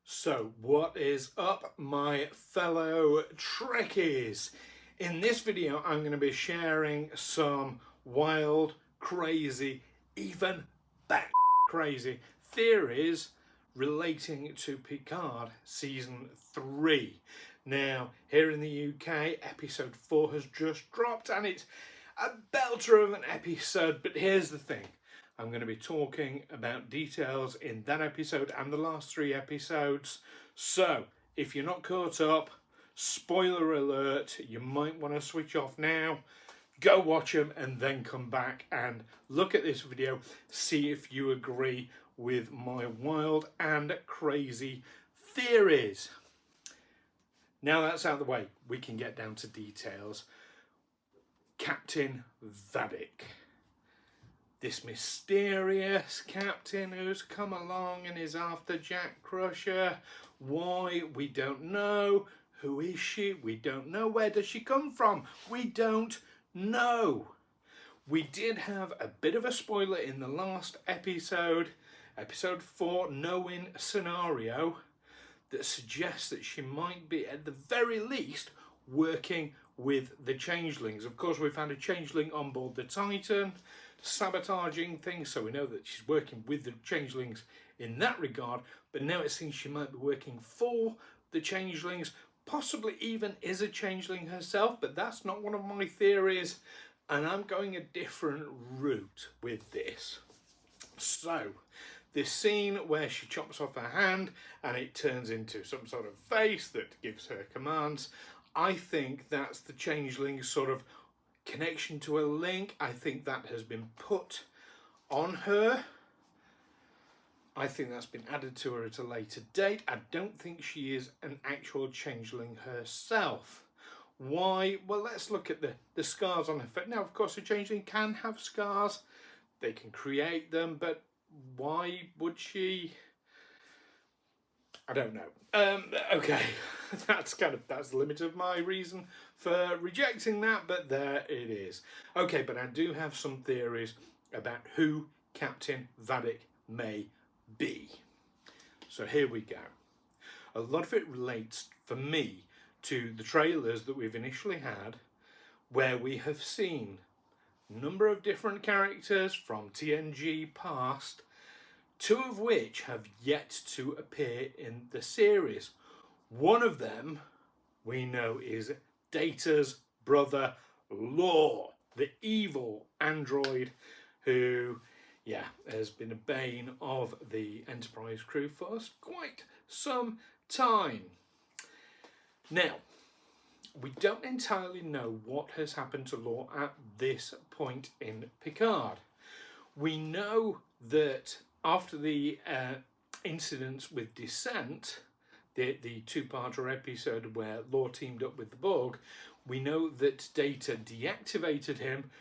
So what is up, my fellow Trekkies? In this video I'm going to be sharing some wild, crazy, even bat crazy theories relating to Picard season 3. Now here in the UK episode 4 has just dropped and it's a belter of an episode, but here's the thing. I'm going to be talking about details in that episode and the last 3 episodes. So, if you're not caught up, spoiler alert, you might want to switch off now, go watch them and then come back and look at this video, see if you agree with my wild and crazy theories. Now that's out of the way, we can get down to details. Captain Vadic. This mysterious captain who's come along and is after Jack Crusher. Why? We don't know. Who is she? We don't know. Where does she come from? We don't know. We did have a bit of a spoiler in the last episode, episode 4, no-win scenario, that suggests that she might be, at the very least, working with the Changelings. Of course, we've had a Changeling on board the Titan, sabotaging things, so we know that she's working with the Changelings in that regard, but now it seems she might be working for the Changelings, possibly even is a Changeling herself, but that's not one of my theories, and I'm going a different route with this. So, this scene where she chops off her hand and it turns into some sort of face that gives her commands, I think that's the Changeling sort of connection to a link. I think that has been put on her. I think that's been added to her at a later date. I don't think she is an actual Changeling herself. Why? Well, let's look at the scars on her face. Now, of course, a Changeling can have scars. They can create them, but why would she? I don't know. Okay, that's the limit of my reason for rejecting that, but there it is. Okay, but I do have some theories about who Captain Vadic may be. So here we go. A lot of it relates, for me, to the trailers that we've initially had, where we have seen a number of different characters from TNG past, 2 of which have yet to appear in the series. One of them we know is Data's brother Lore, the evil android who, has been a bane of the Enterprise crew for quite some time. Now, we don't entirely know what has happened to Lore at this point in Picard. We know that after the incidents with Descent, the 2-parter episode where Lore teamed up with the Borg, we know that Data deactivated him,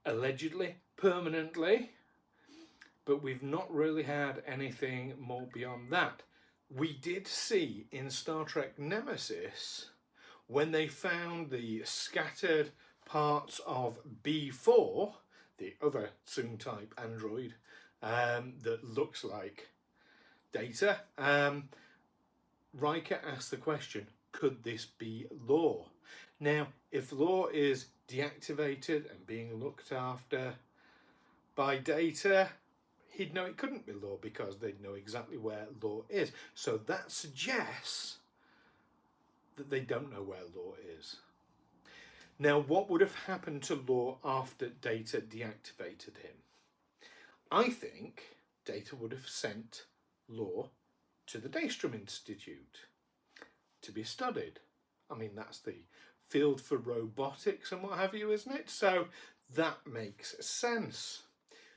allegedly, permanently, but we've not really had anything more beyond that. We did see in Star Trek Nemesis, when they found the scattered parts of B4, the other Soong-type android, that looks like Data, Riker asked the question, could this be Lore? Now, if Lore is deactivated and being looked after by Data, he'd know it couldn't be Lore because they'd know exactly where Lore is. So that suggests that they don't know where Lore is. Now, what would have happened to Lore after Data deactivated him? I think Data would have sent Lore to the Daystrom Institute to be studied. I mean, that's the field for robotics and what have you, isn't it? So that makes sense.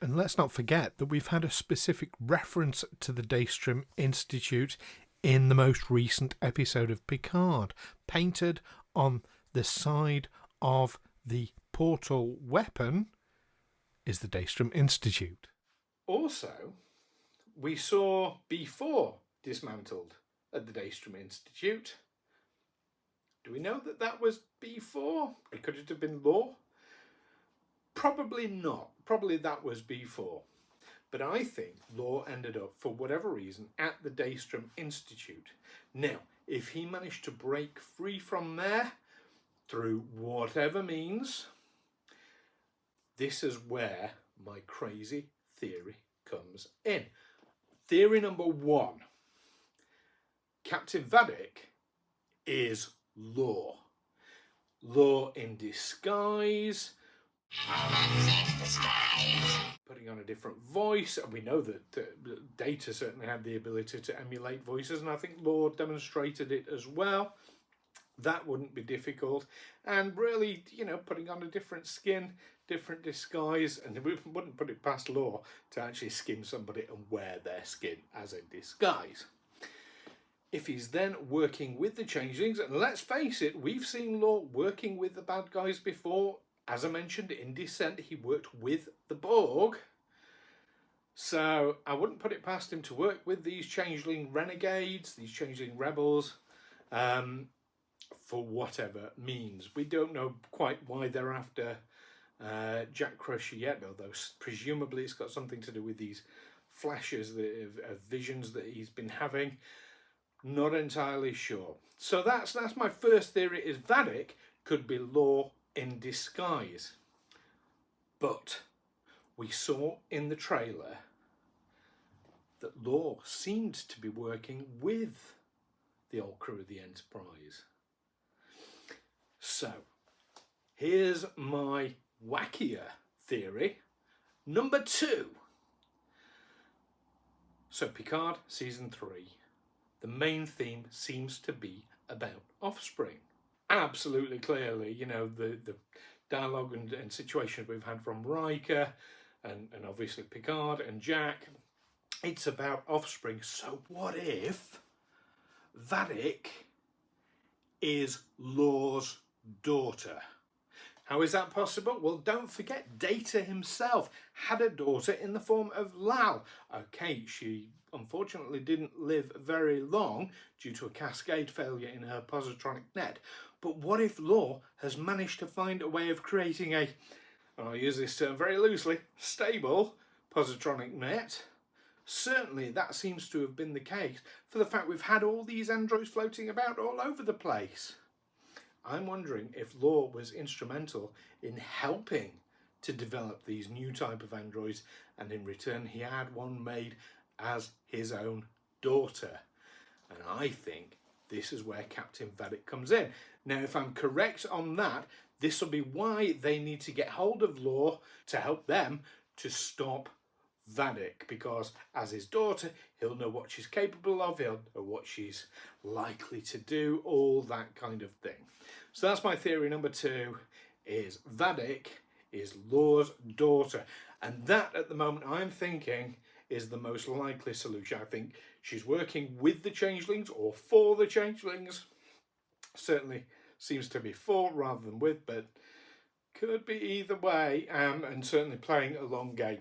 And let's not forget that we've had a specific reference to the Daystrom Institute in the most recent episode of Picard, painted on the side of the portal weapon is the Daystrom Institute. Also, we saw B4 dismantled at the Daystrom Institute. Do we know that that was B4? Could it have been Lore? Probably not. Probably that was B4. But I think Law ended up, for whatever reason, at the Daystrom Institute. Now, if he managed to break free from there, through whatever means, this is where my crazy theory comes in. Theory number one. Captain Vadic is Law. Law in disguise. Putting on a different voice. And we know that Data certainly had the ability to emulate voices, and I think Law demonstrated it as well. That wouldn't be difficult. And really, you know, putting on a different skin, different disguise, and we wouldn't put it past Law to actually skin somebody and wear their skin as a disguise. If he's then working with the Changelings, and let's face it, we've seen Law working with the bad guys before. As I mentioned, in Descent, he worked with the Borg. So I wouldn't put it past him to work with these Changeling renegades, these Changeling rebels, for whatever means. We don't know quite why they're after Jack Crusher yet, although presumably it's got something to do with these flashes of visions that he's been having. Not entirely sure. So that's my first theory, is Vadic could be Law in disguise. But we saw in the trailer that Law seemed to be working with the old crew of the Enterprise. So here's my wackier theory. Number two. So Picard season 3. The main theme seems to be about offspring. Absolutely clearly, you know, the dialogue and situations we've had from Riker and obviously Picard and Jack, it's about offspring. So what if Vadic is Law's daughter? How is that possible? Well, don't forget, Data himself had a daughter in the form of Lal. Okay, she unfortunately didn't live very long due to a cascade failure in her positronic net. But what if Law has managed to find a way of creating a, and I'll use this term very loosely, stable positronic net? Certainly that seems to have been the case for the fact we've had all these androids floating about all over the place. I'm wondering if Law was instrumental in helping to develop these new type of androids, and in return he had one made as his own daughter. And I think this is where Captain Vadic comes in. Now, if I'm correct on that, this will be why they need to get hold of Law to help them to stop Vadic, because as his daughter, he'll know what she's capable of, he'll know what she's likely to do, all that kind of thing. So that's my theory number two, is Vadic is Law's daughter. And that, at the moment, I'm thinking is the most likely solution. I think she's working with the Changelings or for the Changelings. Certainly seems to be for rather than with, but could be either way, and certainly playing a long game.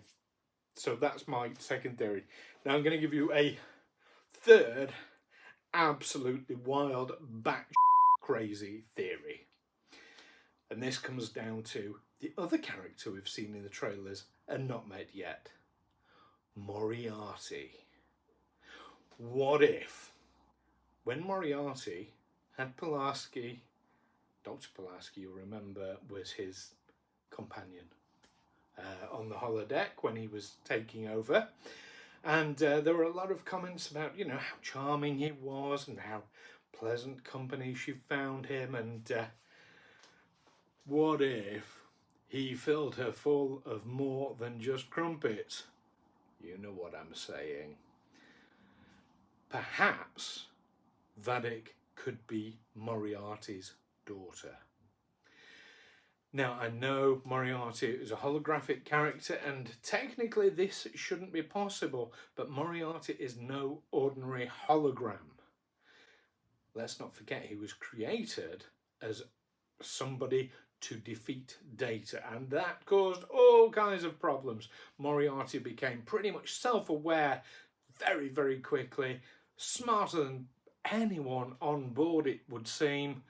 So that's my second theory. Now I'm going to give you a third absolutely wild, crazy theory. And this comes down to the other character we've seen in the trailers and not met yet. Moriarty. What if, when Moriarty had Pulaski, Dr. Pulaski, you remember, was his companion on the holodeck when he was taking over, and there were a lot of comments about, you know, how charming he was and how pleasant company she found him, and what if he filled her full of more than just crumpets? You know what I'm saying. Perhaps Vadic could be Moriarty's daughter. Now, I know Moriarty is a holographic character, and technically this shouldn't be possible, but Moriarty is no ordinary hologram. Let's not forget he was created as somebody to defeat Data, and that caused all kinds of problems. Moriarty became pretty much self-aware very, very quickly, smarter than anyone on board, it would seem.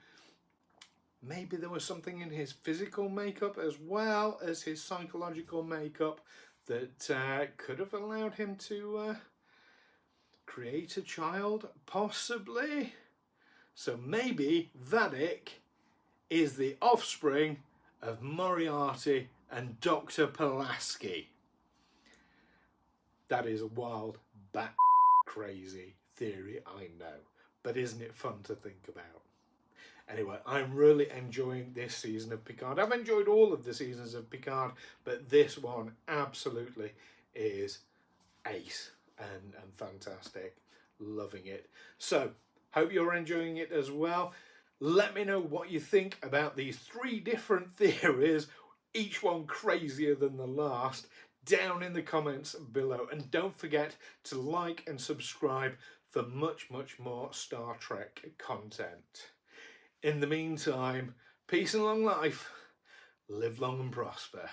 Maybe there was something in his physical makeup as well as his psychological makeup that could have allowed him to create a child, possibly. So maybe Vadic is the offspring of Moriarty and Dr. Pulaski. That is a wild, bat crazy theory, I know, but isn't it fun to think about? Anyway, I'm really enjoying this season of Picard. I've enjoyed all of the seasons of Picard, but this one absolutely is ace and fantastic. Loving it. So, hope you're enjoying it as well. Let me know what you think about these 3 different theories, each one crazier than the last, down in the comments below. And don't forget to like and subscribe for much, much more Star Trek content. In the meantime, peace and long life, live long and prosper.